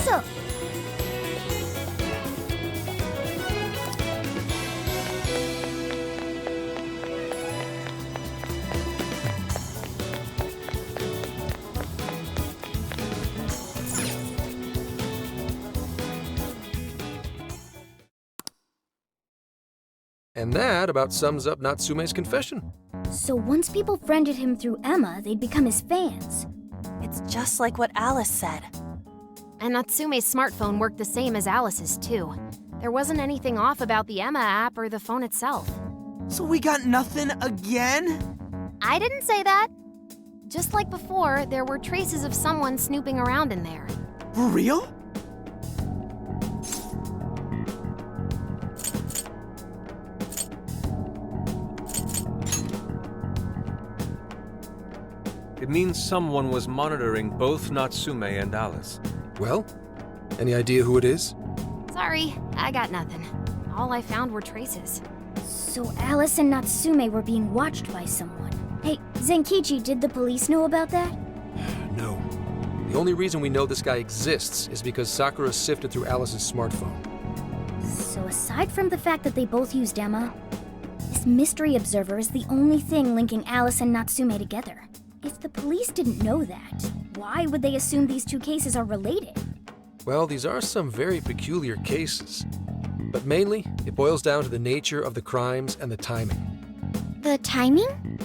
So... And that about sums up Natsume's confession. So once people friended him through Emma, they'd become his fans. It's just like what Alice said. And Natsume's smartphone worked the same as Alice's, too. There wasn't anything off about the Emma app or the phone itself. So we got nothing again? I didn't say that. Just like before, there were traces of someone snooping around in there. For real? It means someone was monitoring both Natsume and Alice. Well, any idea who it is? Sorry, I got nothing. All I found were traces. So Alice and Natsume were being watched by someone. Hey, Zenkichi, did the police know about that? No. The only reason we know this guy exists is because Sakura sifted through Alice's smartphone. So aside from the fact that they both used Emma, this mystery observer is the only thing linking Alice and Natsume together. If the police didn't know that, why would they assume these two cases are related? Well, these are some very peculiar cases. But mainly, it boils down to the nature of the crimes and the timing. The timing?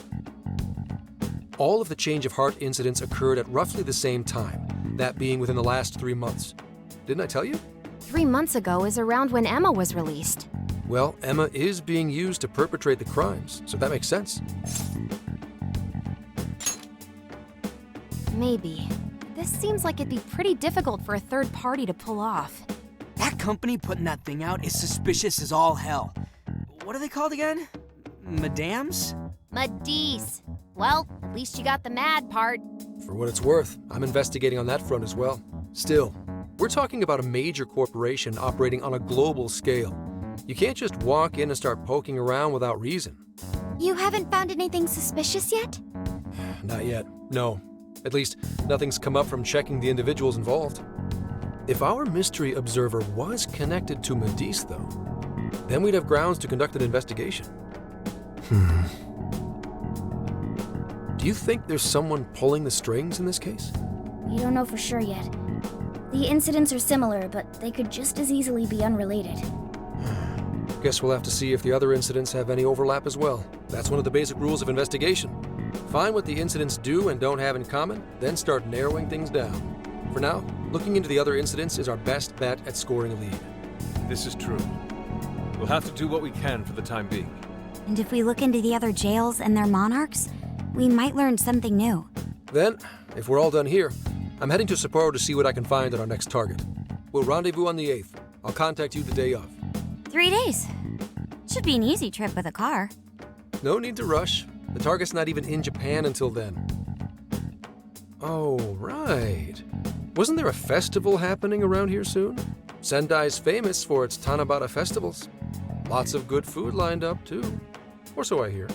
All of the change of heart incidents occurred at roughly the same time, that being within the last 3 months. Didn't I tell you? 3 months ago is around when Emma was released. Well, Emma is being used to perpetrate the crimes, so that makes sense. Maybe. This seems like it'd be pretty difficult for a third party to pull off. That company putting that thing out is suspicious as all hell. What are they called again? Madams? Madis. Well, at least you got the mad part. For what it's worth, I'm investigating on that front as well. Still, we're talking about a major corporation operating on a global scale. You can't just walk in and start poking around without reason. You haven't found anything suspicious yet? Not yet, no. At least, nothing's come up from checking the individuals involved. If our mystery observer was connected to Medis, though, then we'd have grounds to conduct an investigation. Do you think there's someone pulling the strings in this case? We don't know for sure yet. The incidents are similar, but they could just as easily be unrelated. Guess we'll have to see if the other incidents have any overlap as well. That's one of the basic rules of investigation. Find what the incidents do and don't have in common, then start narrowing things down. For now, looking into the other incidents is our best bet at scoring a lead. This is true. We'll have to do what we can for the time being. And if we look into the other jails and their monarchs, we might learn something new. Then, if we're all done here, I'm heading to Sapporo to see what I can find at our next target. We'll rendezvous on the 8th. I'll contact you the day of. 3 days. Should be an easy trip with a car. No need to rush. The target's not even in Japan until then. Oh, right. Wasn't there a festival happening around here soon? Sendai's famous for its Tannabata festivals. Lots of good food lined up, too. Or so I hear.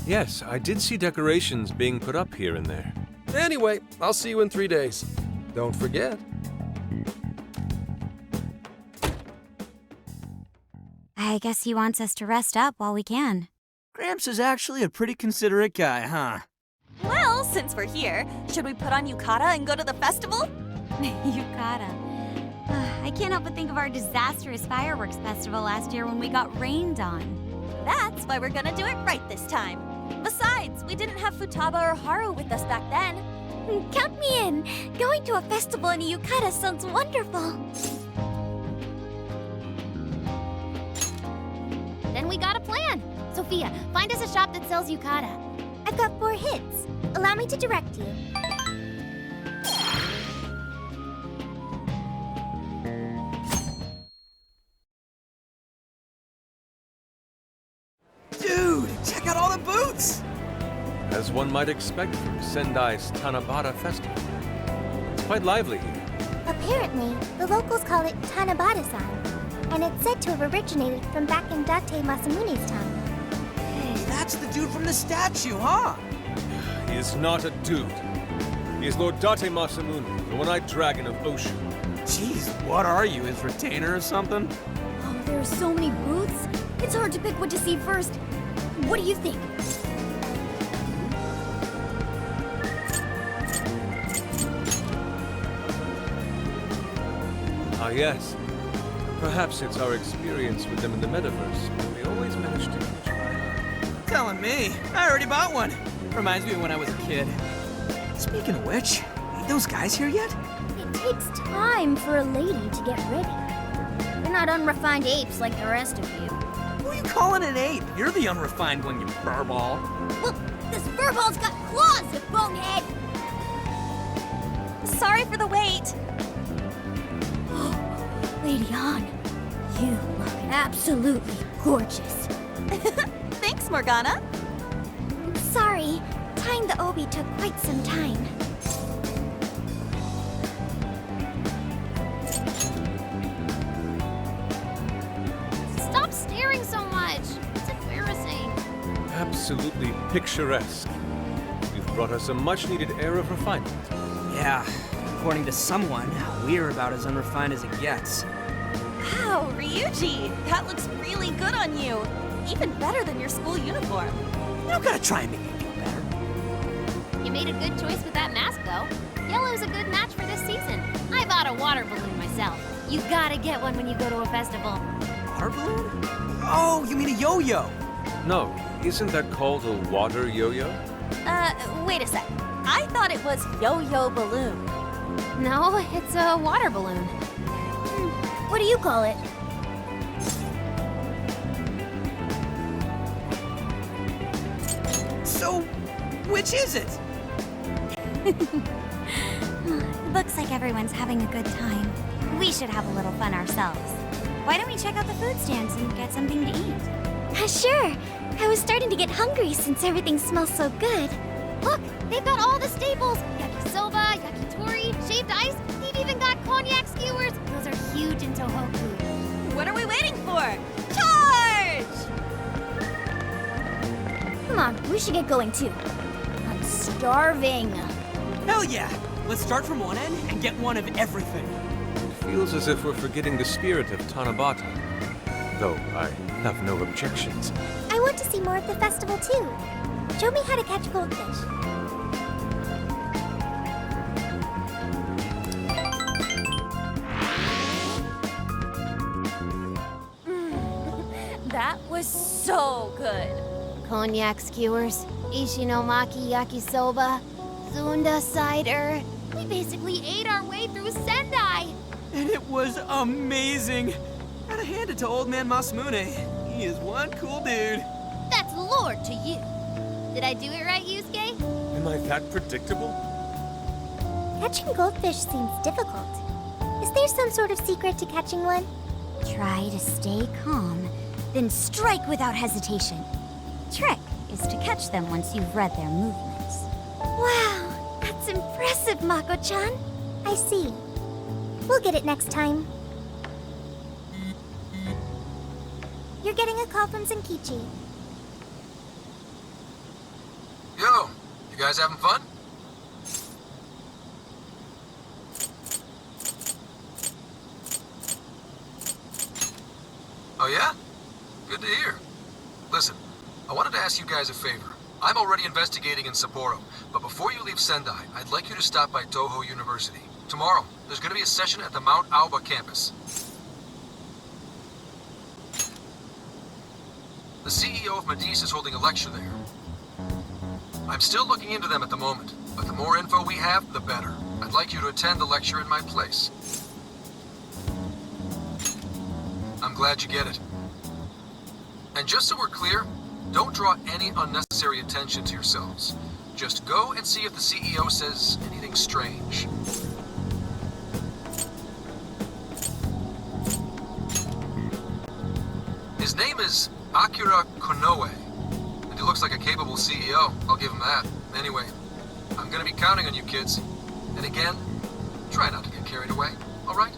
Yes, I did see decorations being put up here and there. Anyway, I'll see you in 3 days. Don't forget. I guess he wants us to rest up while we can. Gramps is actually a pretty considerate guy, huh? Well, since we're here, should we put on yukata and go to the festival? Yukata. I can't help but think of our disastrous fireworks festival last year when we got rained on. That's why we're gonna do it right this time. Besides, we didn't have Futaba or Haru with us back then. Count me in! Going to a festival in a yukata sounds wonderful! Then we got a plan. Sophia, find us a shop that sells yukata. I've got 4 hits. Allow me to direct you. Dude, check out all the booths! As one might expect from Sendai's Tannabata festival. It's quite lively here. Apparently, the locals call it Tanabata-san, and it's said to have originated from back in Date Masamune's time. Hey, that's the dude from the statue, huh? He is not a dude. He is Lord Date Masamune, the one-eyed dragon of Oshu. Jeez, what are you, his retainer or something? Oh, there are so many booths. It's hard to pick what to see first. What do you think? Ah, yes. Perhaps it's our experience with them in the metaverse, but we always manage to catch fire. Telling me. I already bought one. Reminds me of when I was a kid. Speaking of which, ain't those guys here yet? It takes time for a lady to get ready. They're not unrefined apes like the rest of you. Who are you calling an ape? You're the unrefined one, you furball. Well, this furball's got claws, you bonehead! Sorry for the wait. Lady Han, you look absolutely gorgeous. Thanks, Morgana. Sorry, tying the obi took quite some time. Stop staring so much. It's embarrassing. Absolutely picturesque. You've brought us a much-needed air of refinement. Yeah, according to someone, we're about as unrefined as it gets. Wow, Ryuji, that looks really good on you. Even better than your school uniform. You don't gotta try and make me feel better. You made a good choice with that mask, though. Yellow's a good match for this season. I bought a water balloon myself. You gotta get one when you go to a festival. Water balloon? Oh, you mean a yo-yo? No, isn't that called a water yo-yo? Wait a sec. I thought it was yo-yo balloon. No, it's a water balloon. What do you call it? So, which is it? Looks like everyone's having a good time. We should have a little fun ourselves. Why don't we check out the food stands and get something to eat? Sure. I was starting to get hungry since everything smells so good. Look, they've got all the staples. Yakisoba, yakitori, shaved ice. They've even got cognac skewers. Those are huge in Tohoku. What are we waiting for? Charge! Come on, we should get going too. I'm starving. Hell yeah! Let's start from one end and get one of everything. It feels as if we're forgetting the spirit of Tannabata. Though I have no objections. I want to see more of the festival too. Show me how to catch goldfish. That was so good. Cognac skewers, ishinomaki yakisoba, Zunda cider. We basically ate our way through Sendai. And it was amazing. Gotta hand it to old man Masamune. He is one cool dude. That's lore to you. Did I do it right, Yusuke? Am I that predictable? Catching goldfish seems difficult. Is there some sort of secret to catching one? Try to stay calm, then strike without hesitation. Trick is to catch them once you've read their movements. Wow, that's impressive, Mako-chan. I see. We'll get it next time. You're getting a call from Zenkichi. Yo, you guys having fun? Oh yeah? Good to hear. Listen, I wanted to ask you guys a favor. I'm already investigating in Sapporo, but before you leave Sendai, I'd like you to stop by Toho University. Tomorrow, there's going to be a session at the Mount Aoba campus. The CEO of Medice is holding a lecture there. I'm still looking into them at the moment, but the more info we have, the better. I'd like you to attend the lecture in my place. I'm glad you get it. And just so we're clear, don't draw any unnecessary attention to yourselves. Just go and see if the CEO says anything strange. His name is Akira Konoe, and he looks like a capable CEO, I'll give him that. Anyway, I'm gonna be counting on you kids. And again, try not to get carried away, alright?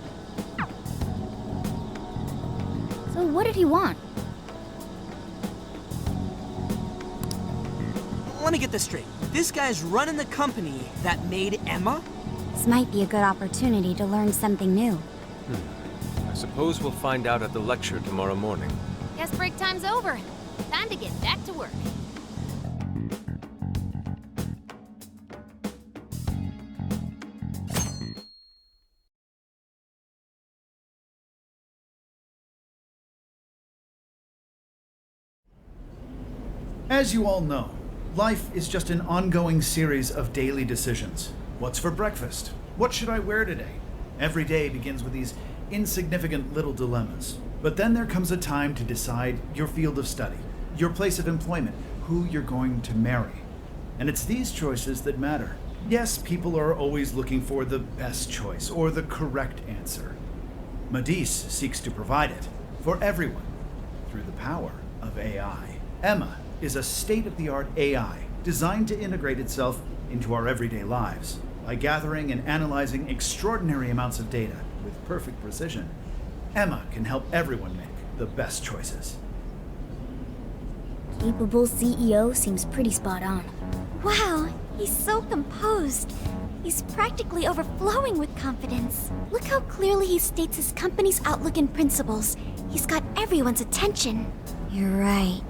So what did he want? Let me get this straight. This guy's running the company that made Emma? This might be a good opportunity to learn something new. I suppose we'll find out at the lecture tomorrow morning. Guess break time's over. Time to get back to work. As you all know, life is just an ongoing series of daily decisions. What's for breakfast? What should I wear today? Every day begins with these insignificant little dilemmas. But then there comes a time to decide your field of study, your place of employment, who you're going to marry. And it's these choices that matter. Yes, people are always looking for the best choice or the correct answer. Madis seeks to provide it for everyone through the power of AI. Emma is a state-of-the-art AI designed to integrate itself into our everyday lives. By gathering and analyzing extraordinary amounts of data with perfect precision, Emma can help everyone make the best choices. Capable CEO seems pretty spot on. Wow, he's so composed. He's practically overflowing with confidence. Look how clearly he states his company's outlook and principles. He's got everyone's attention. You're right.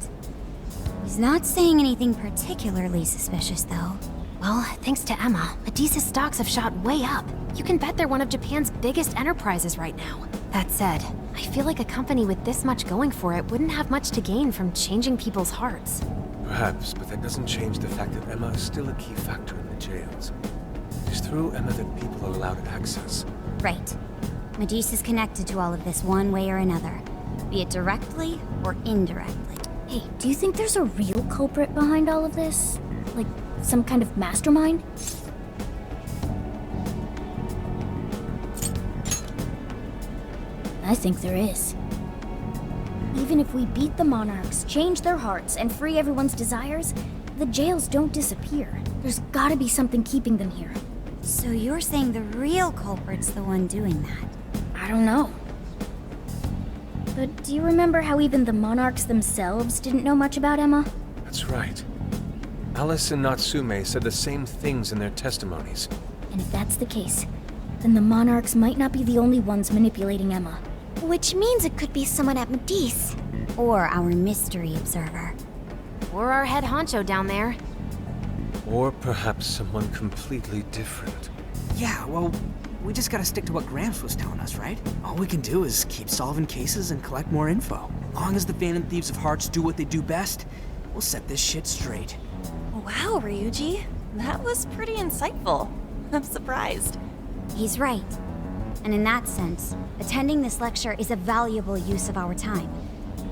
He's not saying anything particularly suspicious, though. Well, thanks to Emma, Madis's stocks have shot way up. You can bet they're one of Japan's biggest enterprises right now. That said, I feel like a company with this much going for it wouldn't have much to gain from changing people's hearts. Perhaps, but that doesn't change the fact that Emma is still a key factor in the jails. It's through Emma that people are allowed access. Right. Madis is connected to all of this one way or another, be it directly or indirectly. Hey, do you think there's a real culprit behind all of this? Like, some kind of mastermind? I think there is. Even if we beat the monarchs, change their hearts, and free everyone's desires, the jails don't disappear. There's gotta be something keeping them here. So you're saying the real culprit's the one doing that? I don't know. But do you remember how even the monarchs themselves didn't know much about Emma? That's right. Alice and Natsume said the same things in their testimonies. And if that's the case, then the monarchs might not be the only ones manipulating Emma. Which means it could be someone at Madis. Or our mystery observer. Or our head honcho down there. Or perhaps someone completely different. Yeah, well, we just gotta stick to what Gramps was telling us, right? All we can do is keep solving cases and collect more info. As long as the Phantom Thieves of Hearts do what they do best, we'll set this shit straight. Wow, Ryuji. That was pretty insightful. I'm surprised. He's right. And in that sense, attending this lecture is a valuable use of our time.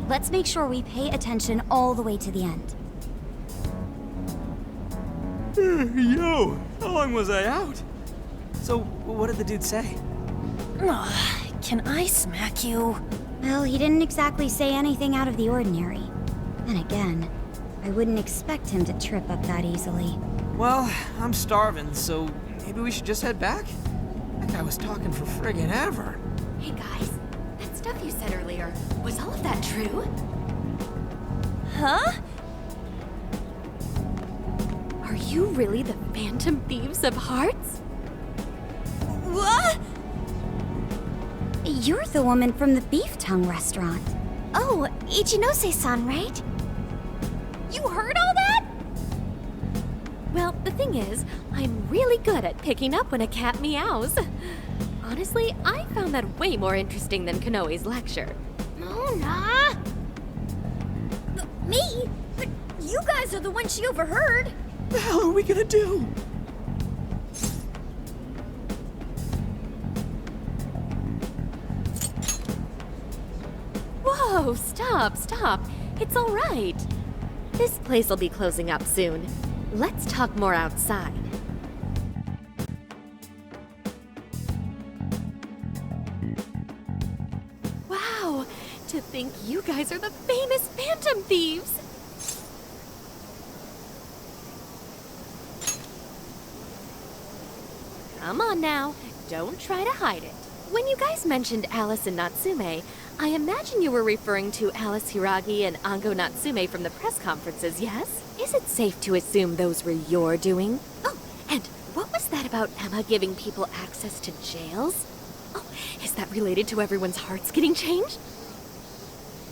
Let's make sure we pay attention all the way to the end. Yo, how long was I out? So, what did the dude say? Can I smack you? Well, he didn't exactly say anything out of the ordinary. Then again, I wouldn't expect him to trip up that easily. Well, I'm starving, so maybe we should just head back? That guy was talking for friggin' ever. Hey guys, that stuff you said earlier, was all of that true? Huh? Are you really the Phantom Thieves of Hearts? What? You're the woman from the Beef Tongue restaurant. Oh, Ichinose-san, right? You heard all that? Well, the thing is, I'm really good at picking up when a cat meows. Honestly, I found that way more interesting than Konoe's lecture. Mona! Me? But you guys are the ones she overheard. What the hell are we gonna do? Whoa, stop. It's all right. This place will be closing up soon. Let's talk more outside. Wow, to think you guys are the famous Phantom Thieves! Come on now, don't try to hide it. When you guys mentioned Alice and Natsume, I imagine you were referring to Alice Hiragi and Ango Natsume from the press conferences, yes? Is it safe to assume those were your doing? Oh, and what was that about about Emma giving people access to jails? Oh, is that related to everyone's hearts getting changed?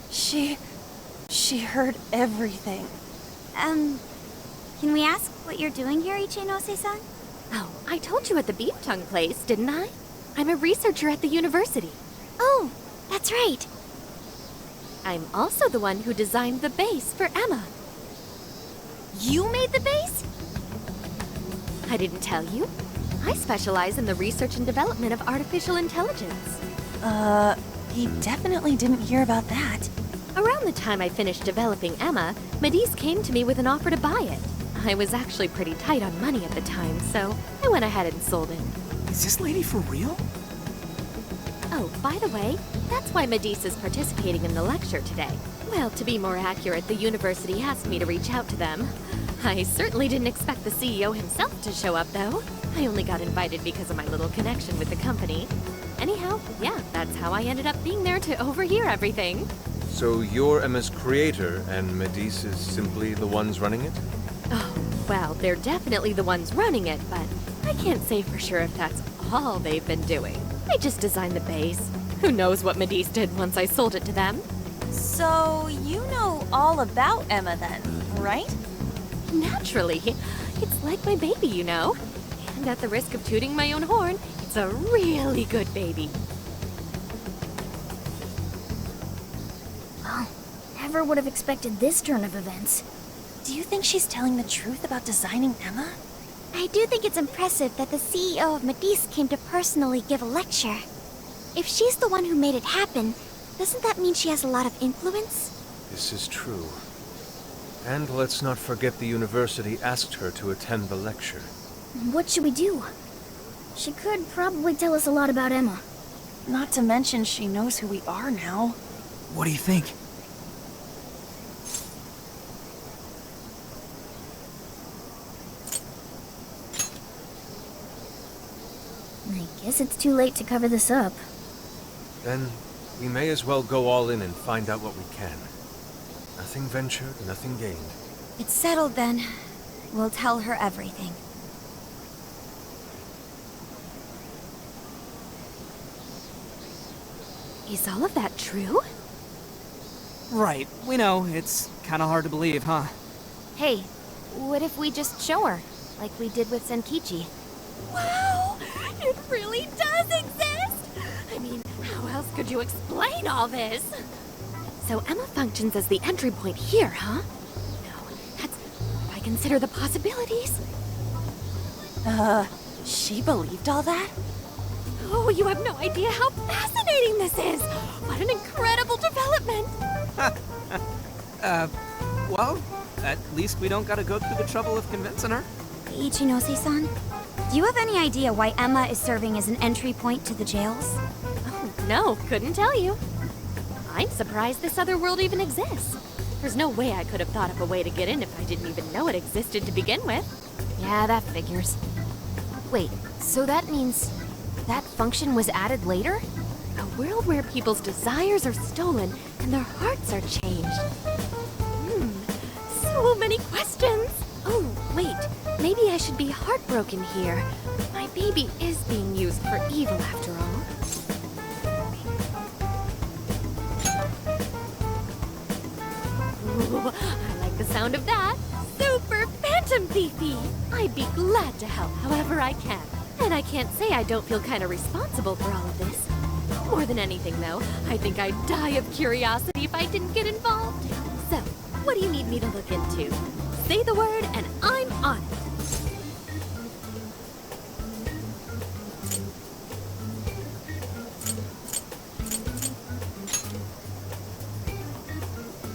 She heard everything. Can we ask what you're doing here, Ichinose-san? Oh, I told you at the beef tongue place, didn't I? I'm a researcher at the university. Oh, that's right. I'm also the one who designed the base for Emma. You made the base? I didn't tell you. I specialize in the research and development of artificial intelligence. He definitely didn't hear about that. Around the time I finished developing Emma, Medice came to me with an offer to buy it. I was actually pretty tight on money at the time, so I went ahead and sold it. Is this lady for real? Oh, by the way, that's why Medice is participating in the lecture today. Well, to be more accurate, the university asked me to reach out to them. I certainly didn't expect the CEO himself to show up, though. I only got invited because of my little connection with the company. Anyhow, yeah, that's how I ended up being there to overhear everything. So you're Emma's creator, and Medice is simply the ones running it? Oh, well, they're definitely the ones running it, but I can't say for sure if that's all they've been doing. I just designed the base. Who knows what Medice did once I sold it to them? So, you know all about Emma then, right? Naturally. It's like my baby, you know. And at the risk of tooting my own horn, it's a really good baby. Oh, never would have expected this turn of events. Do you think she's telling the truth about designing Emma? I do think it's impressive that the CEO of Medice came to personally give a lecture. If she's the one who made it happen, doesn't that mean she has a lot of influence? This is true. And let's not forget the university asked her to attend the lecture. What should we do? She could probably tell us a lot about Emma. Not to mention she knows who we are now. What do you think? I guess it's too late to cover this up. Then we may as well go all in and find out what we can. Nothing ventured, nothing gained. It's settled then. We'll tell her everything. Is all of that true? Right, we know. It's kinda hard to believe, huh? Hey, what if we just show her, like we did with Senkichi? Wow! It really does exist! I mean, how else could you explain all this? So Emma functions as the entry point here, huh? No, that's... if I consider the possibilities... She believed all that? Oh, you have no idea how fascinating this is! What an incredible development! Well, at least we don't gotta go through the trouble of convincing her. Ichinose-san, do you have any idea why Emma is serving as an entry point to the jails? Oh, no, couldn't tell you. I'm surprised this other world even exists. There's no way I could have thought of a way to get in if I didn't even know it existed to begin with. Yeah, that figures. Wait, so that means that function was added later? A world where people's desires are stolen and their hearts are changed. So many questions. Oh, wait, maybe I should be heartbroken here. My baby is being used for evil after all. Ooh, I like the sound of that. Super Phantom Thiefy! I'd be glad to help however I can. And I can't say I don't feel kind of responsible for all of this. More than anything, though, I think I'd die of curiosity if I didn't get involved. So, what do you need me to look into? Say the word and I'm on it.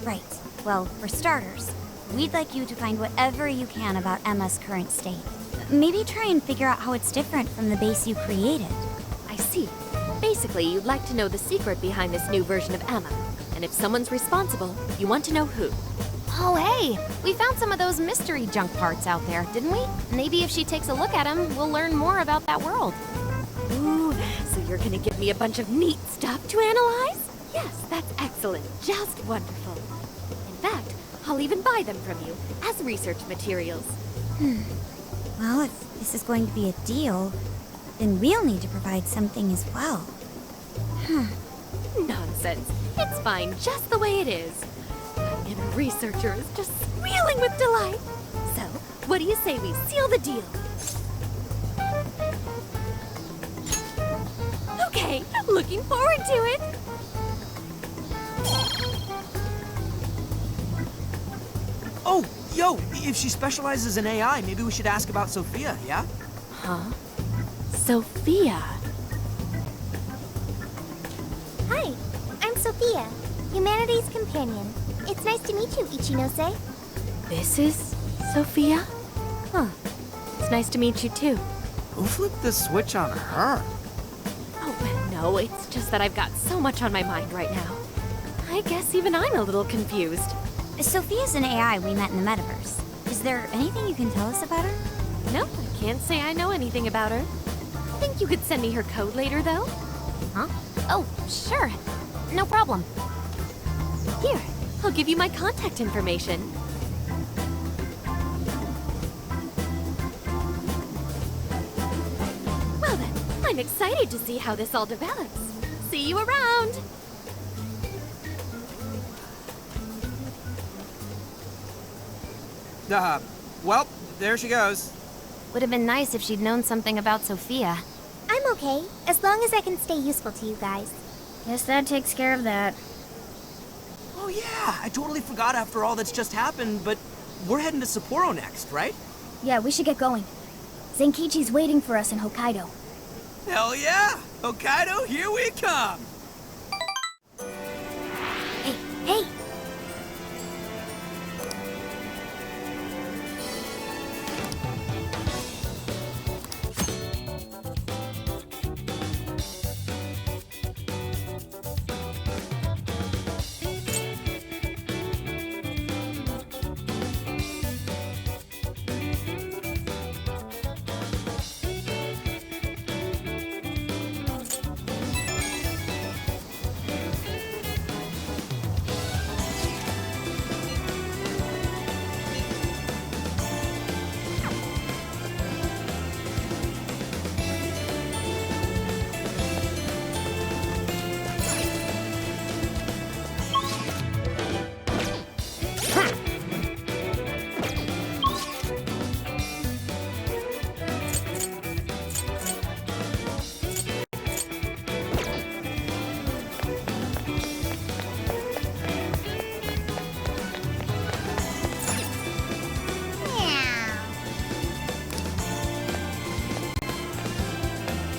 Right. Well, for starters, we'd like you to find whatever you can about Emma's current state. Maybe try and figure out how it's different from the base you created. I see. Basically, you'd like to know the secret behind this new version of Emma. And if someone's responsible, you want to know who. Oh, hey, we found some of those mystery junk parts out there, didn't we? Maybe if she takes a look at them, we'll learn more about that world. Ooh, so you're gonna give me a bunch of neat stuff to analyze? Yes, that's excellent. Just wonderful. In fact, I'll even buy them from you as research materials. Well, if this is going to be a deal, then we'll need to provide something as well. Nonsense. It's fine just the way it is. That inner researcher is just squealing with delight. So, what do you say we seal the deal? Okay, looking forward to it. Oh, yo, if she specializes in AI, maybe we should ask about Sophia, yeah? Huh? Sophia. Hi, I'm Sophia, Humanity's companion. It's nice to meet you, Ichinose. This is Sophia? Huh. It's nice to meet you too. Who flipped the switch on her? Oh, no, it's just that I've got so much on my mind right now. I guess even I'm a little confused. Sophia's an AI we met in the metaverse. Is there anything you can tell us about her? No, I can't say I know anything about her. Think you could send me her code later, though? Huh? Oh, sure. No problem. Here, I'll give you my contact information. Well then, I'm excited to see how this all develops. See you around! Well, there she goes. Would have been nice if she'd known something about Sophia. I'm okay, as long as I can stay useful to you guys. Guess that takes care of that. Oh yeah, I totally forgot after all that's just happened, but we're heading to Sapporo next, right? Yeah, we should get going. Zenkichi's waiting for us in Hokkaido. Hell yeah! Hokkiado, here we come! Hey, hey!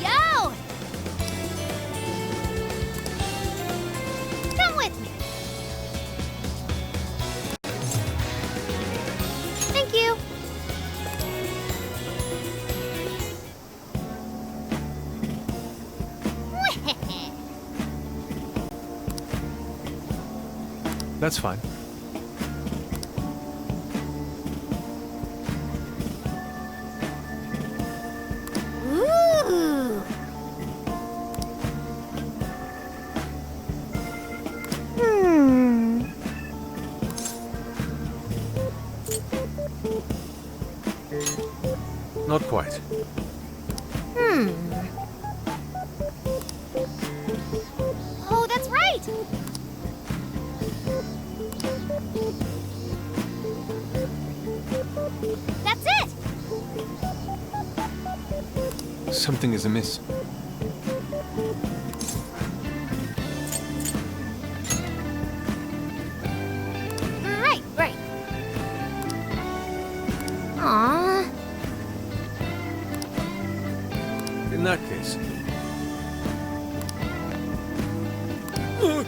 Yo! Come with me. Thank you. That's fine. Ooh. Not quite. Oh, that's right. That's it. Something is amiss. Right. Aww. In that case. Ugh.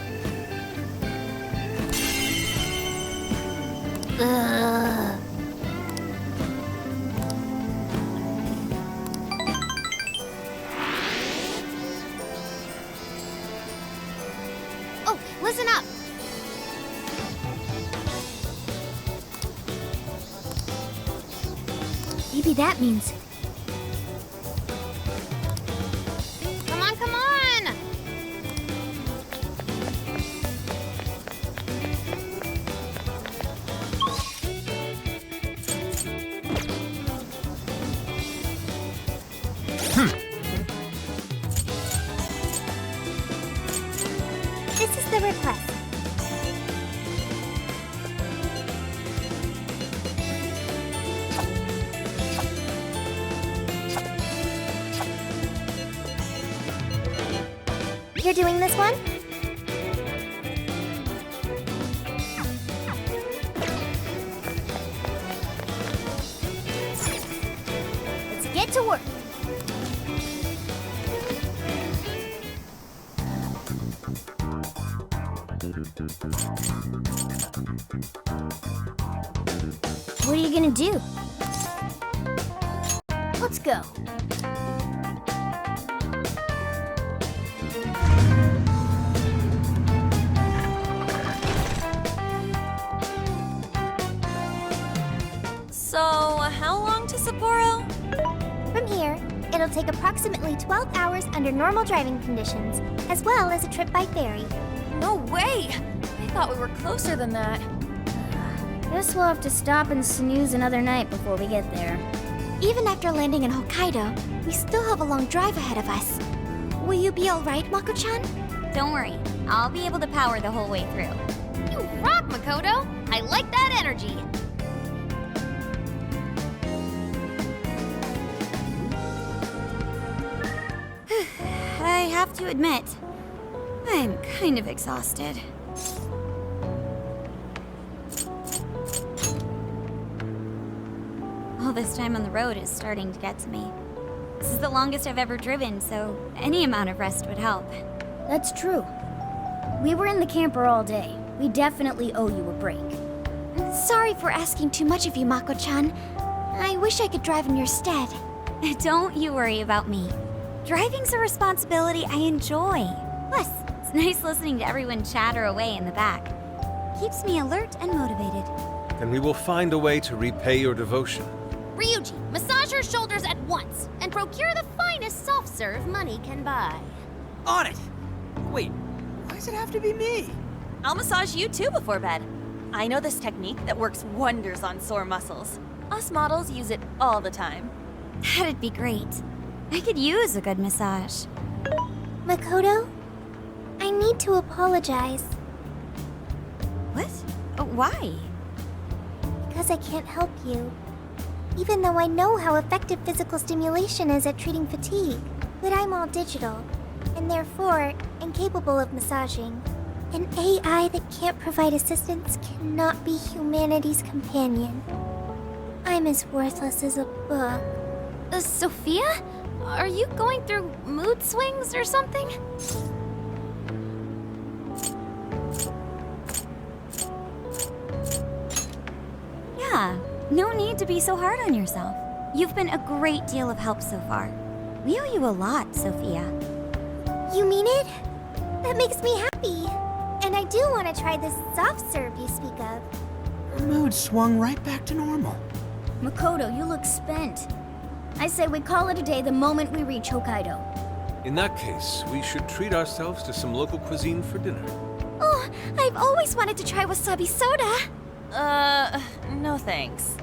Oh, listen up. Maybe that means... Come on, come on. You're doing this one? Let's get to work. What are you gonna do? Let's go. So, how long to Sapporo? From here, it'll take approximately 12 hours under normal driving conditions, as well as a trip by ferry. No way! I thought we were closer than that. Guess we'll have to stop and snooze another night before we get there. Even after landing in Hokkaido, we still have a long drive ahead of us. Will you be alright, Mako-chan? Don't worry, I'll be able to power the whole way through. You rock, Makoto! I like that energy! I have to admit, I'm kind of exhausted. All this time on the road is starting to get to me. This is the longest I've ever driven, so any amount of rest would help. That's true. We were in the camper all day. We definitely owe you a break. Sorry for asking too much of you, Mako-chan. I wish I could drive in your stead. Don't you worry about me. Driving's a responsibility I enjoy. Plus, it's nice listening to everyone chatter away in the back. Keeps me alert and motivated. Then we will find a way to repay your devotion. Ryuji, massage her shoulders at once and procure the finest soft-serve money can buy. On it! Wait, why does it have to be me? I'll massage you too before bed. I know this technique that works wonders on sore muscles. Us models use it all the time. That'd be great. I could use a good massage. Makoto, I need to apologize. What? Why? Because I can't help you. Even though I know how effective physical stimulation is at treating fatigue. But I'm all digital, and therefore incapable of massaging. An AI that can't provide assistance cannot be humanity's companion. I'm as worthless as a book. Sophia? Are you going through mood swings or something? Yeah, no need to be so hard on yourself. You've been a great deal of help so far. We owe you a lot, Sophia. You mean it? That makes me happy. And I do want to try this soft serve you speak of. Her mood swung right back to normal. Makoto, you look spent. I say we call it a day the moment we reach Hokkaido. In that case, we should treat ourselves to some local cuisine for dinner. Oh, I've always wanted to try wasabi soda. No thanks.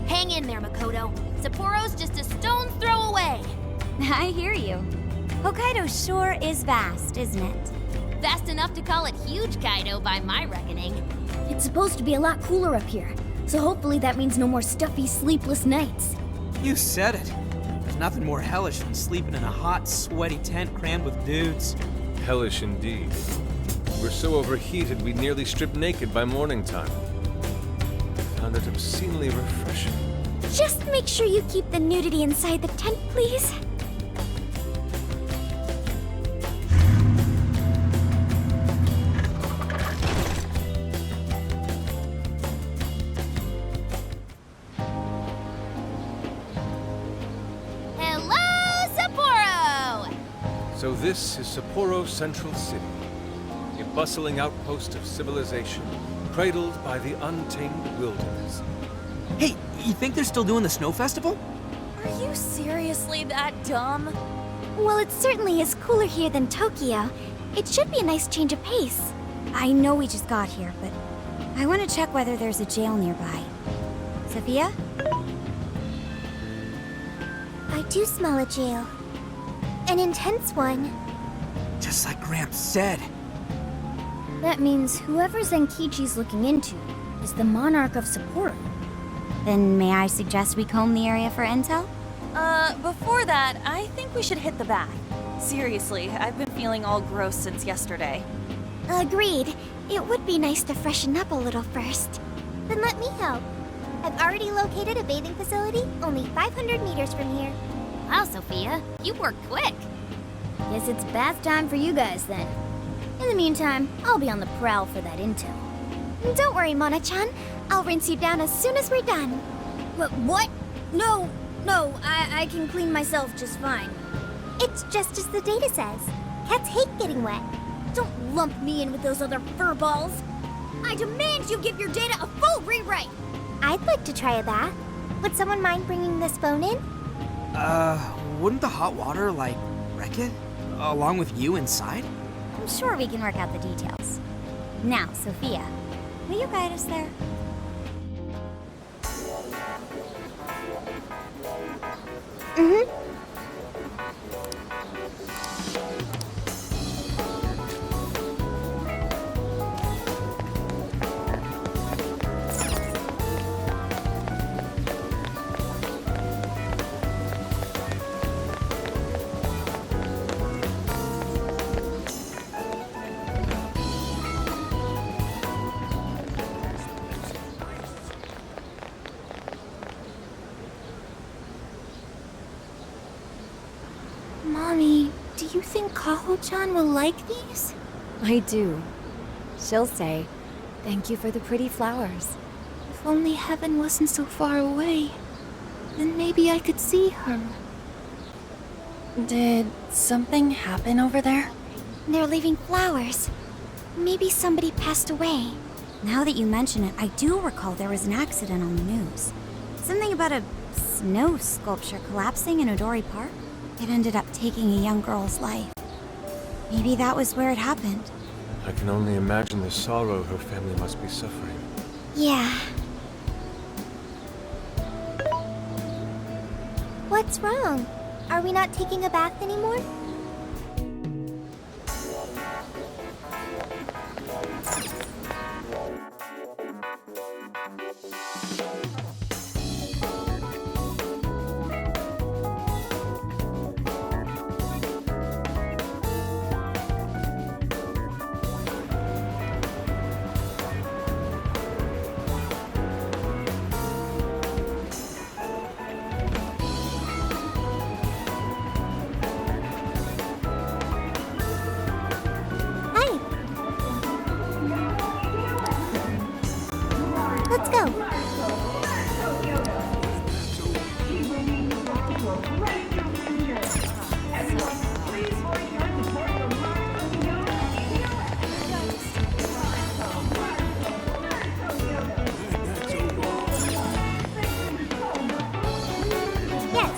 Hang in there, Makoto. Sapporo's just a stone's throw away. I hear you. Hokkaido sure is vast, isn't it? Fast enough to call it huge Kaido by my reckoning. It's supposed to be a lot cooler up here, so hopefully that means no more stuffy, sleepless nights. You said it. There's nothing more hellish than sleeping in a hot, sweaty tent crammed with dudes. Hellish indeed. We're so overheated we nearly stripped naked by morning time. Found it obscenely refreshing. Just make sure you keep the nudity inside the tent, please. Hello, Sapporo! So this is Sapporo Central City, a bustling outpost of civilization, cradled by the untamed wilderness. Hey, you think they're still doing the snow festival? Are you seriously that dumb? Well, it certainly is cooler here than Tokyo. It should be a nice change of pace. I know we just got here, but I want to check whether there's a jail nearby. Sophia? I do smell a jail. An intense one. Just like Gramps said. That means whoever Zenkichi's looking into is the monarch of Sapporo. Then may I suggest we comb the area for intel? Before that, I think we should hit the bath. Seriously, I've been feeling all gross since yesterday. Agreed. It would be nice to freshen up a little first. Then let me help. I've already located a bathing facility only 500 meters from here. Wow, Sophia, you work quick. Guess it's bath time for you guys then. In the meantime, I'll be on the prowl for that intel. Don't worry, Mona-chan. I'll rinse you down as soon as we're done. What? No, I can clean myself just fine. It's just as the data says. Cats hate getting wet. Don't lump me in with those other furballs. I demand you give your data a full rewrite. I'd like to try a bath. Would someone mind bringing this phone in? Wouldn't the hot water, like, wreck it? Along with you inside? I'm sure we can work out the details. Now, Sophia, will you guide us there? Mm-hmm. Mommy, do you think Kaho-chan will like these? I do. She'll say, "Thank you for the pretty flowers." If only heaven wasn't so far away, then maybe I could see her. Did something happen over there? They're leaving flowers. Maybe somebody passed away. Now that you mention it, I do recall there was an accident on the news. Something about a snow sculpture collapsing in Odori Park. It ended up taking a young girl's life. Maybe that was where it happened. I can only imagine the sorrow her family must be suffering. Yeah. What's wrong? Are we not taking a bath anymore? Let's go. Yes.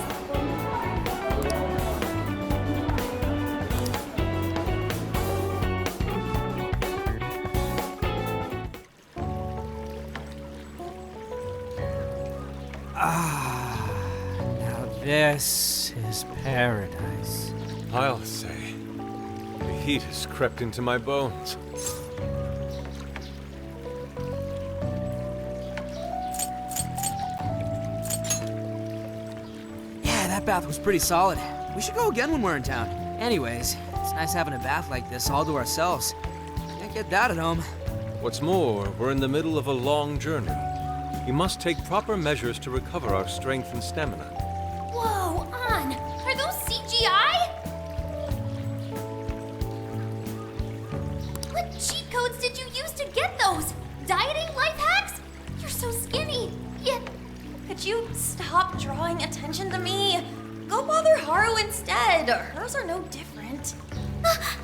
Now this is paradise. I'll say. The heat has crept into my bones. Yeah, that bath was pretty solid. We should go again when we're in town. Anyways, it's nice having a bath like this all to ourselves. Can't get that at home. What's more, we're in the middle of a long journey. We must take proper measures to recover our strength and stamina. Whoa, An! Are those CGI? What cheat codes did you use to get those? Dieting life hacks? You're so skinny. Yeah. Could you stop drawing attention to me? Go bother Haru instead. Hers are no different.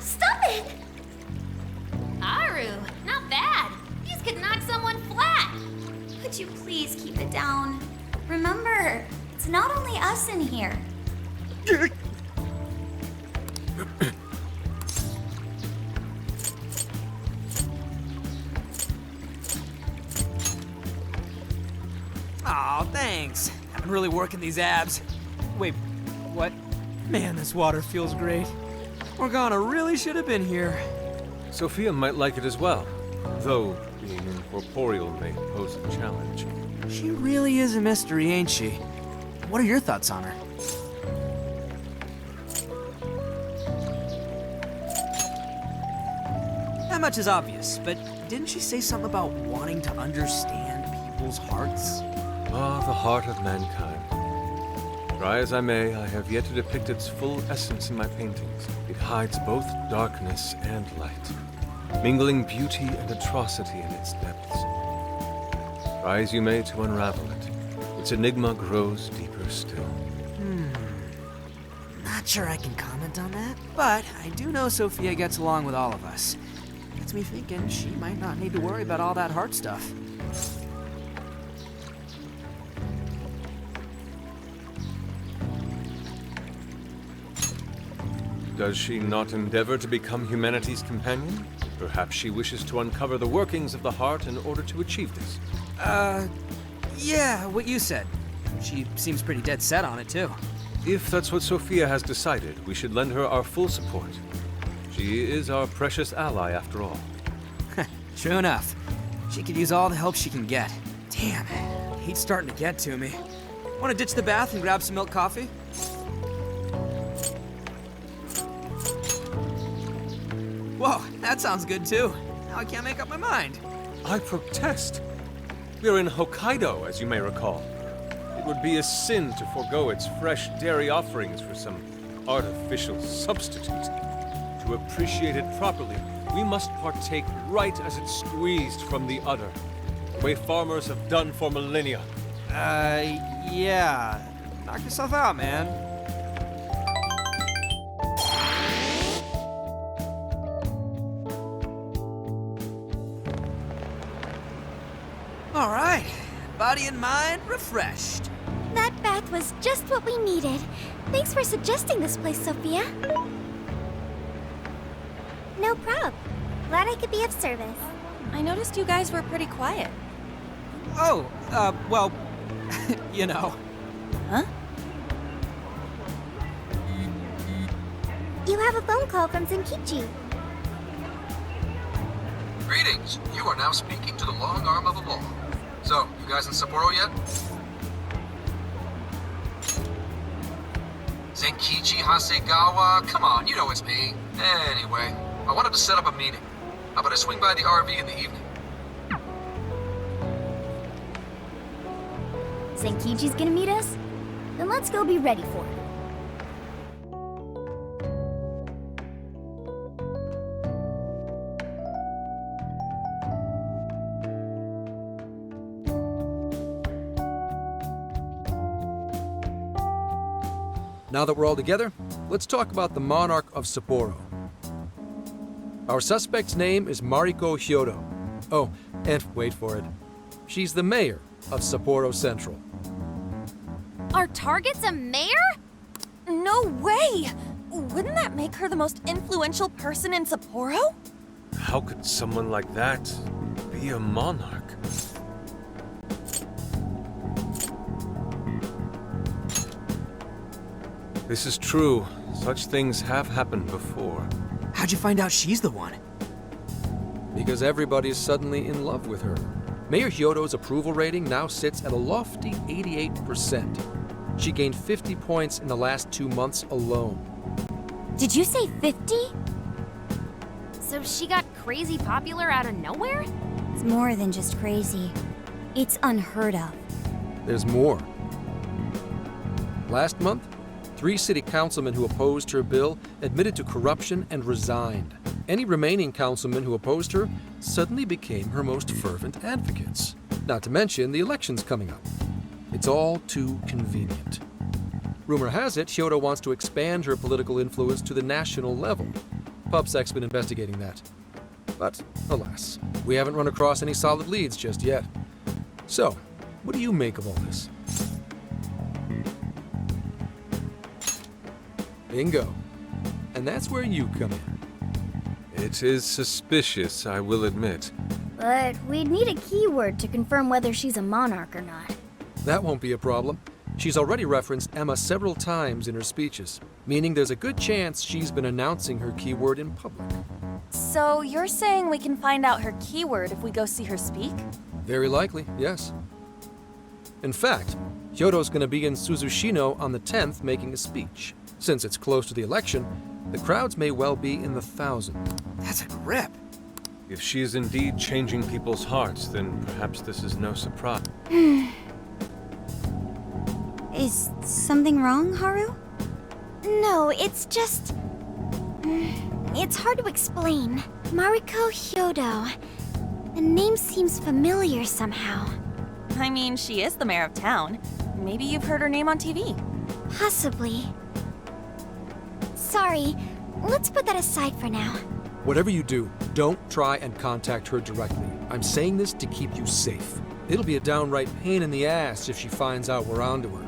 Stop it! Haru, not bad. These could knock someone flat. Could you please keep it down? Remember, it's not only us in here. Aw, thanks. I've been really working these abs. Wait, what? Man, this water feels great. Morgana really should have been here. Sophia might like it as well, though being incorporeal may pose a challenge. She really is a mystery, ain't she? What are your thoughts on her? That much is obvious, but didn't she say something about wanting to understand people's hearts? Ah, the heart of mankind. Try as I may, I have yet to depict its full essence in my paintings. It hides both darkness and light, mingling beauty and atrocity in its depths. Try as you may to unravel it, its enigma grows deeper still. Not sure I can comment on that, but I do know Sophia gets along with all of us. Gets me thinking she might not need to worry about all that heart stuff. Does she not endeavor to become humanity's companion? Perhaps she wishes to uncover the workings of the heart in order to achieve this. Yeah, what you said. She seems pretty dead set on it, too. If that's what Sophia has decided, we should lend her our full support. She is our precious ally, after all. True enough. She could use all the help she can get. Damn, heat's starting to get to me. Want to ditch the bath and grab some milk coffee? Whoa, that sounds good too. Now I can't make up my mind. I protest. We're in Hokkiado, as you may recall. It would be a sin to forego its fresh dairy offerings for some artificial substitute. To appreciate it properly, we must partake right as it's squeezed from the udder, the way farmers have done for millennia. Yeah. Knock yourself out, man. All right. Body and mind refreshed. That bath was just what we needed. Thanks for suggesting this place, Sophia. No prob. Glad I could be of service. I noticed you guys were pretty quiet. Oh, well, you know. Huh? You have a phone call from Zenkichi. Greetings. You are now speaking to the long arm of the law. So, you guys in Sapporo yet? Zenkichi Hasegawa? Come on, you know it's me. Anyway, I wanted to set up a meeting. How about I swing by the RV in the evening? Zenkichi's gonna meet us? Then let's go be ready for it. Now that we're all together, let's talk about the monarch of Sapporo. Our suspect's name is Mariko Hyodo. Oh, and wait for it. She's the mayor of Sapporo Central. Our target's a mayor? No way! Wouldn't that make her the most influential person in Sapporo? How could someone like that be a monarch? This is true. Such things have happened before. How'd you find out she's the one? Because everybody's suddenly in love with her. Mayor Hyodo's approval rating now sits at a lofty 88%. She gained 50 points in the last 2 months alone. Did you say 50? So she got crazy popular out of nowhere? It's more than just crazy. It's unheard of. There's more. Last month, 3 city councilmen who opposed her bill admitted to corruption and resigned. Any remaining councilmen who opposed her suddenly became her most fervent advocates. Not to mention the elections coming up. It's all too convenient. Rumor has it, Hyodo wants to expand her political influence to the national level. PubSec's been investigating that. But, alas, we haven't run across any solid leads just yet. So, what do you make of all this? Bingo. And that's where you come in. It is suspicious, I will admit. But we'd need a keyword to confirm whether she's a monarch or not. That won't be a problem. She's already referenced Emma several times in her speeches. meaning there's a good chance she's been announcing her keyword in public. So you're saying we can find out her keyword if we go see her speak? Very likely, yes. In fact, Hyodo's gonna be in Suzushino on the 10th making a speech. Since it's close to the election, the crowds may well be in the thousands. That's a grip. If she is indeed changing people's hearts, then perhaps this is no surprise. Is something wrong, Haru? No, it's just... It's hard to explain. Mariko Hyodo. The name seems familiar somehow. I mean, she is the mayor of town. Maybe you've heard her name on TV. Possibly. Sorry, let's put that aside for now. Whatever you do, don't try and contact her directly. I'm saying this to keep you safe. It'll be a downright pain in the ass if she finds out we're onto her.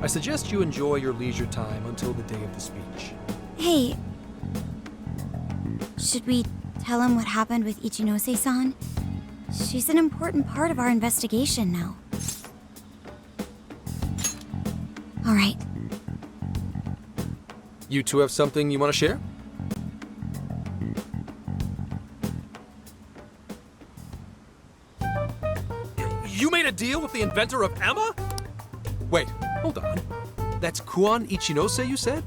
I suggest you enjoy your leisure time until the day of the speech. Hey, should we tell him what happened with Ichinose-san? She's an important part of our investigation now. All right. You two have something you want to share? You made a deal with the inventor of Emma? Wait, hold on. That's Kuon Ichinose, you said?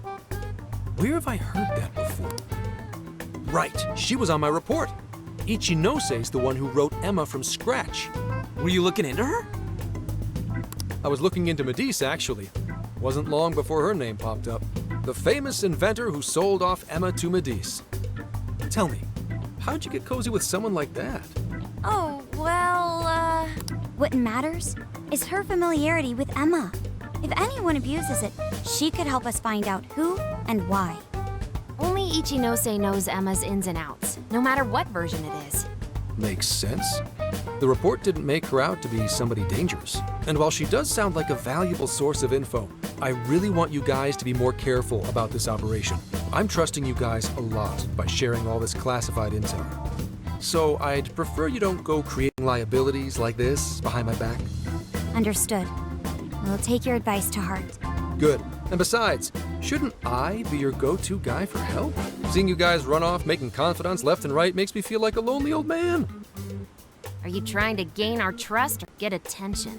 Where have I heard that before? Right, she was on my report. Ichinose's the one who wrote Emma from scratch. Were you looking into her? I was looking into Medice, actually. Wasn't long before her name popped up. The famous inventor who sold off Emma to Medice. Tell me, how'd you get cozy with someone like that? Oh, well, What matters is her familiarity with Emma. If anyone abuses it, she could help us find out who and why. Only Ichinose knows Emma's ins and outs, no matter what version it is. Makes sense. The report didn't make her out to be somebody dangerous. And while she does sound like a valuable source of info, I really want you guys to be more careful about this operation. I'm trusting you guys a lot by sharing all this classified intel. So I'd prefer you don't go creating liabilities like this behind my back. Understood. We'll take your advice to heart. Good. And besides, shouldn't I be your go-to guy for help? Seeing you guys run off making confidants left and right makes me feel like a lonely old man. Are you trying to gain our trust or get attention?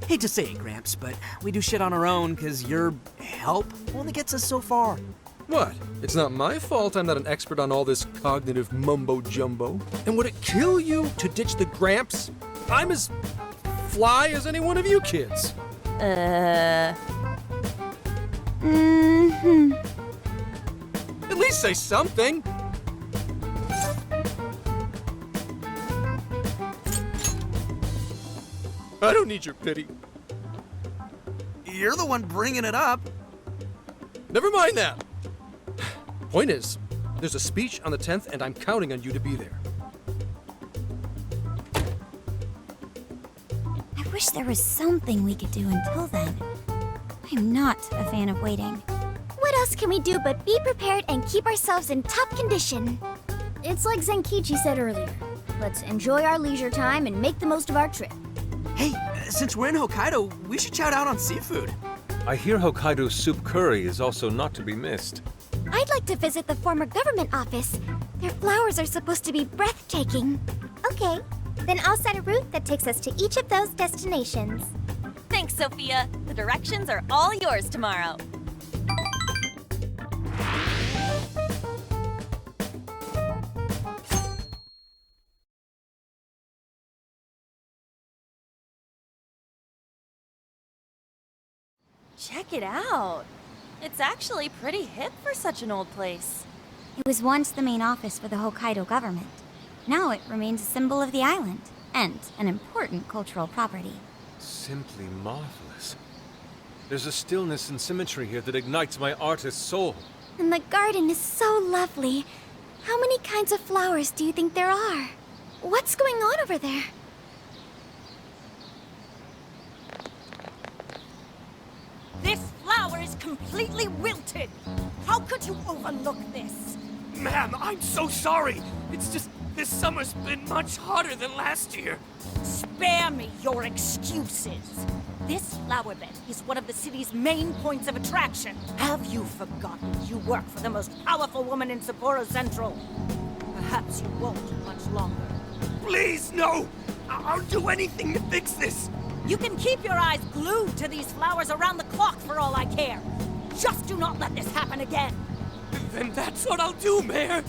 Hate to say it, Gramps, but we do shit on our own because your help only gets us so far. What? It's not my fault I'm not an expert on all this cognitive mumbo-jumbo. And would it kill you to ditch the Gramps? I'm as fly as any one of you kids. At least say something. I don't need your pity. You're the one bringing it up. Never mind that. Point is, there's a speech on the 10th and I'm counting on you to be there. I wish there was something we could do until then. I'm not a fan of waiting. What else can we do but be prepared and keep ourselves in top condition? It's like Zenkichi said earlier. Let's enjoy our leisure time and make the most of our trip. Hey, since we're in Hokkaido, we should shout out on seafood. I hear Hokkaido's soup curry is also not to be missed. I'd like to visit the former government office. Their flowers are supposed to be breathtaking. Okay, then I'll set a route that takes us to each of those destinations. Thanks, Sophia. The directions are all yours tomorrow. Check it out. It's actually pretty hip for such an old place. It was once the main office for the Hokkaido government. Now it remains a symbol of the island, and an important cultural property. Simply marvelous. There's a stillness and symmetry here that ignites my artist's soul. And the garden is so lovely. How many kinds of flowers do you think there are? What's going on over there? This flower is completely wilted. How could you overlook this? Ma'am, I'm so sorry. It's just this summer's been much hotter than last year. Spare me your excuses. This flower bed is one of the city's main points of attraction. Have you forgotten you work for the most powerful woman in Sapporo Central? Perhaps you won't much longer. Please, no! I'll do anything to fix this! You can keep your eyes glued to these flowers around the clock for all I care. Just do not let this happen again. Then that's what I'll do, Mayor!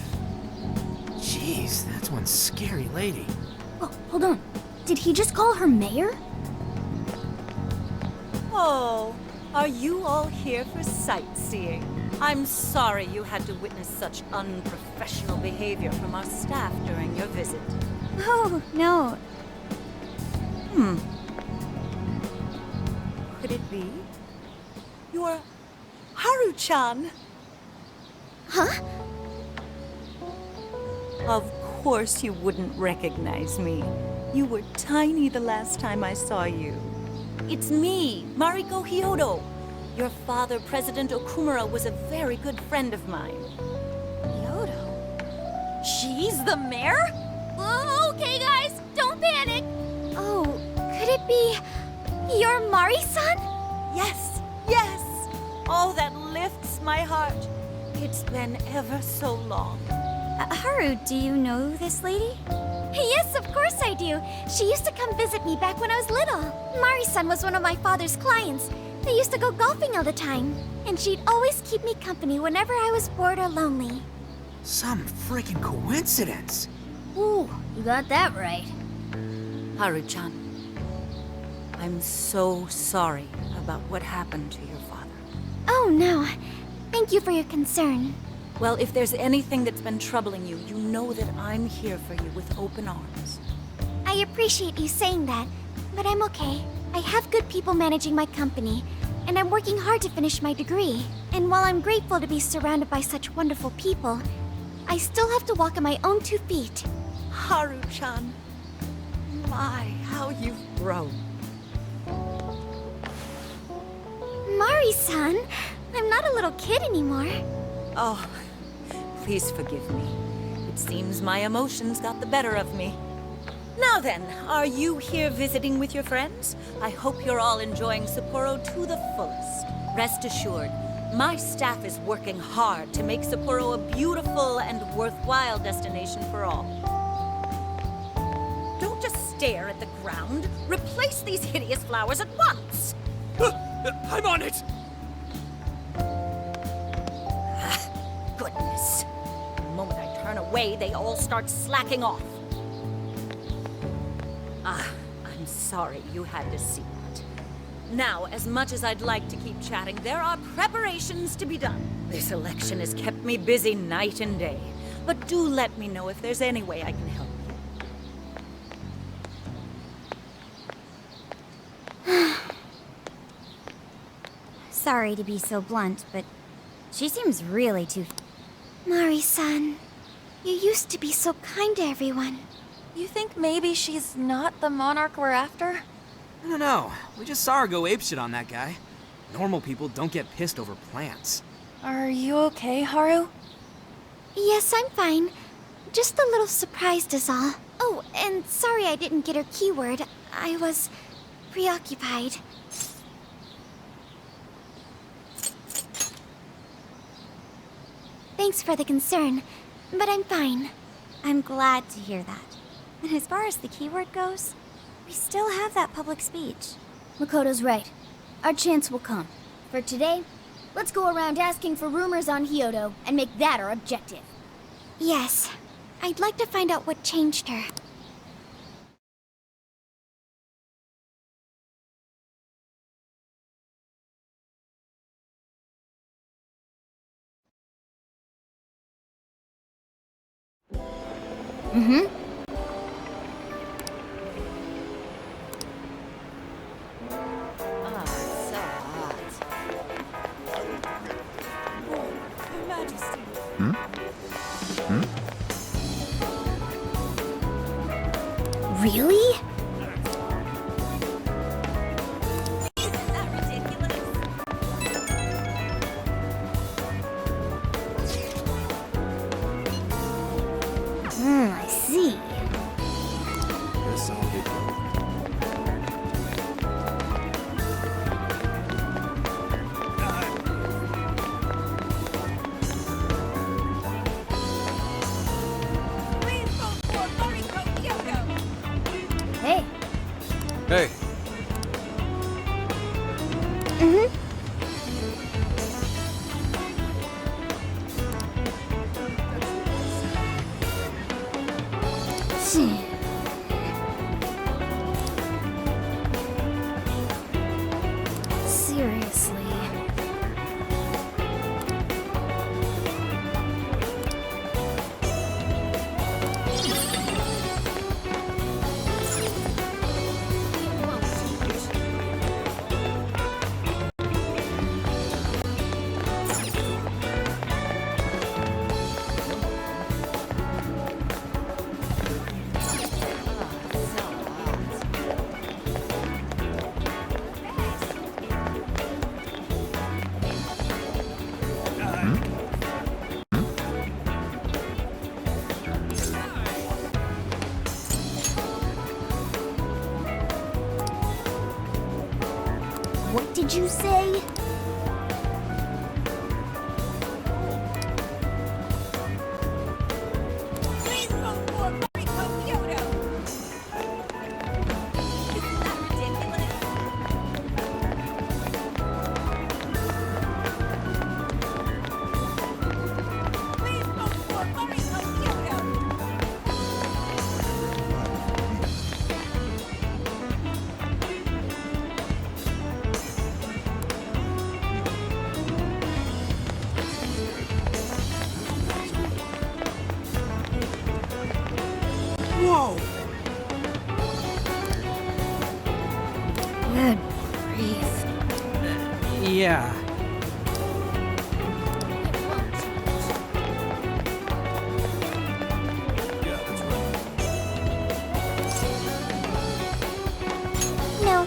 Jeez, that's one scary lady. Oh, hold on. Did he just call her mayor? Oh, are you all here for sightseeing? I'm sorry you had to witness such unprofessional behavior from our staff during your visit. Oh, no. Could it be? You're Haru-chan. Huh? Of course you wouldn't recognize me. You were tiny the last time I saw you. It's me, Mariko Hyodo. Your father, President Okumura, was a very good friend of mine. Hyodo? She's the mayor? Okay, guys, don't panic. Oh, could it be your Mari-san? Yes, yes! Oh, that lifts my heart. It's been ever so long. Haru, do you know this lady? Yes, of course I do. She used to come visit me back when I was little. Mari-san was one of my father's clients. They used to go golfing all the time. And she'd always keep me company whenever I was bored or lonely. Some freaking coincidence. Ooh, you got that right. Haru-chan, I'm so sorry about what happened to your father. Oh, no. Thank you for your concern. Well, if there's anything that's been troubling you, you know that I'm here for you with open arms. I appreciate you saying that, but I'm okay. I have good people managing my company, and I'm working hard to finish my degree. And while I'm grateful to be surrounded by such wonderful people, I still have to walk on my own 2 feet. Haru-chan, my, how you've grown. Mari-san, I'm not a little kid anymore. Oh, please forgive me. It seems my emotions got the better of me. Now then, are you here visiting with your friends? I hope you're all enjoying Sapporo to the fullest. Rest assured, my staff is working hard to make Sapporo a beautiful and worthwhile destination for all. Don't just stare at the ground. Replace these hideous flowers at once! I'm on it! Goodness. The moment I turn away, they all start slacking off. I'm sorry you had to see that. Now, as much as I'd like to keep chatting, there are preparations to be done. This election has kept me busy night and day. But do let me know if there's any way I can help you. Sorry to be so blunt, but she seems really too... Mari-san, you used to be so kind to everyone. You think maybe she's not the monarch we're after? I don't know. We just saw her go apeshit on that guy. Normal people don't get pissed over plants. Are you okay, Haru? Yes, I'm fine. Just a little surprised is all. Oh, and sorry I didn't get her keyword. I was preoccupied. Thanks for the concern, but I'm fine. I'm glad to hear that. And as far as the keyword goes, we still have that public speech. Makoto's right. Our chance will come. For today, let's go around asking for rumors on Hyodo and make that our objective. Yes, I'd like to find out what changed her. Mm-hmm. So hot. Your Majesty. Really? Isn't that ridiculous? I see. Guess I'll get going. Hey, Seriously. What did you say? Please vote for Hokkiado! Isn't that ridiculous? Please vote for Hokkiado! Whoa! Good grief. Yeah. No.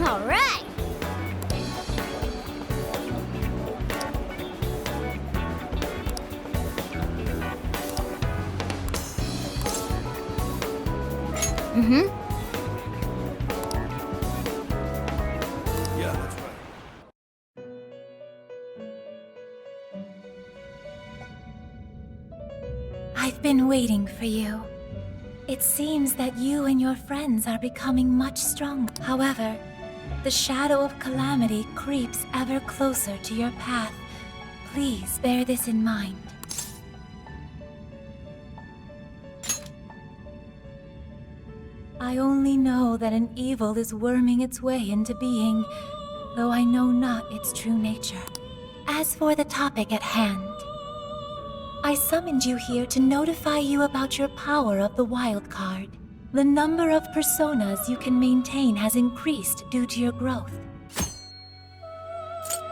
All right. Mm-hmm. Yeah, that's right. I've been waiting for you. It seems that you and your friends are becoming much stronger. However, the shadow of calamity creeps ever closer to your path. Please bear this in mind. I only know that an evil is worming its way into being, though I know not its true nature. As for the topic at hand, I summoned you here to notify you about your power of the wild card. The number of personas you can maintain has increased due to your growth.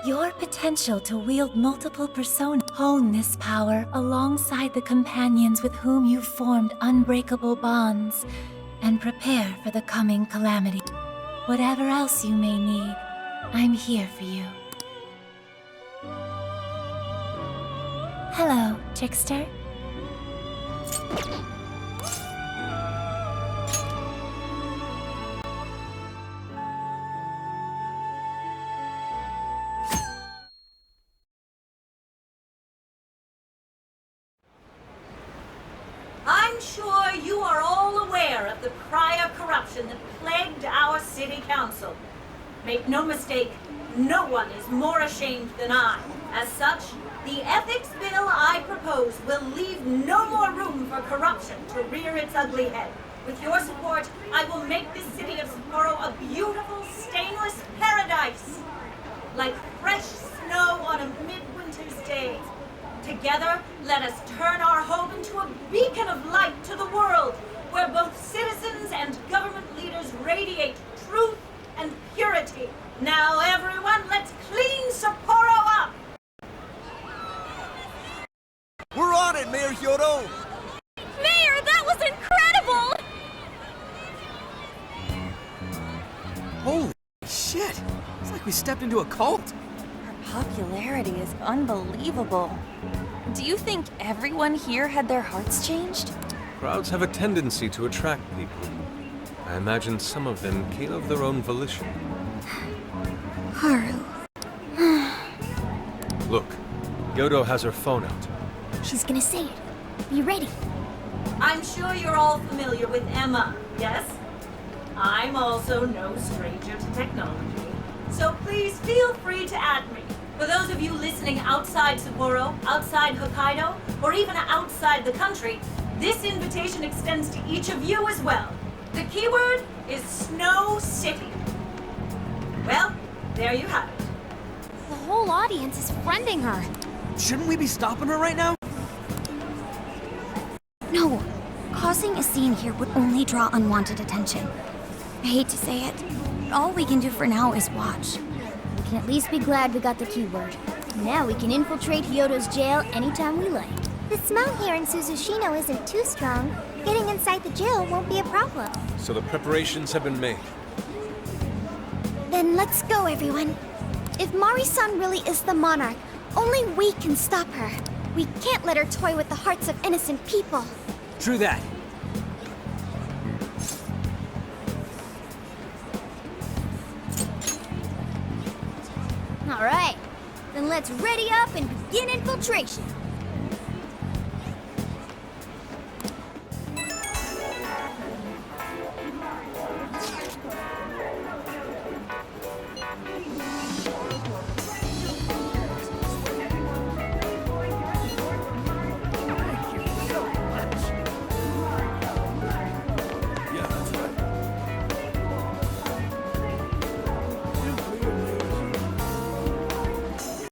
Your potential to wield multiple personas. Hone this power alongside the companions with whom you've formed unbreakable bonds, and prepare for the coming calamity. Whatever else you may need, I'm here for you. Hello, trickster. I'm sure you are all aware of the prior corruption that plagued our city council. Make no mistake, no one is more ashamed than I. As such, the ethics bill I propose will leave no more room for corruption to rear its ugly head. With your support, I will make this city of Sapporo a beautiful, stainless paradise. Like fresh snow on a midwinter's day. Together, let us turn our home into a beacon of light to the world, where both citizens and government leaders radiate truth and purity. Now, everyone, let's clean Sapporo up! We're on it, Mayor Hyodo! Mayor, that was incredible! Holy shit! It's like we stepped into a cult. Her popularity is unbelievable. Do you think everyone here had their hearts changed? Crowds have a tendency to attract people. I imagine some of them came of their own volition. Haru. Look, Yodo has her phone out. She's gonna say it. Be ready. I'm sure you're all familiar with Emma, yes? I'm also no stranger to technology, so please feel free to add me. For those of you listening outside Sapporo, outside Hokkido, or even outside the country, this invitation extends to each of you as well. The keyword is Snow City. Well, there you have it. The whole audience is friending her. Shouldn't we be stopping her right now? No. Causing a scene here would only draw unwanted attention. I hate to say it, but all we can do for now is watch. We can at least be glad we got the keyword. Now we can infiltrate Hyodo's jail anytime we like. The smell here in Suzushino isn't too strong. Getting inside the jail won't be a problem. So the preparations have been made. Then let's go, everyone. If Mari-san really is the monarch, only we can stop her. We can't let her toy with the hearts of innocent people. True that. All right, then let's ready up and begin infiltration.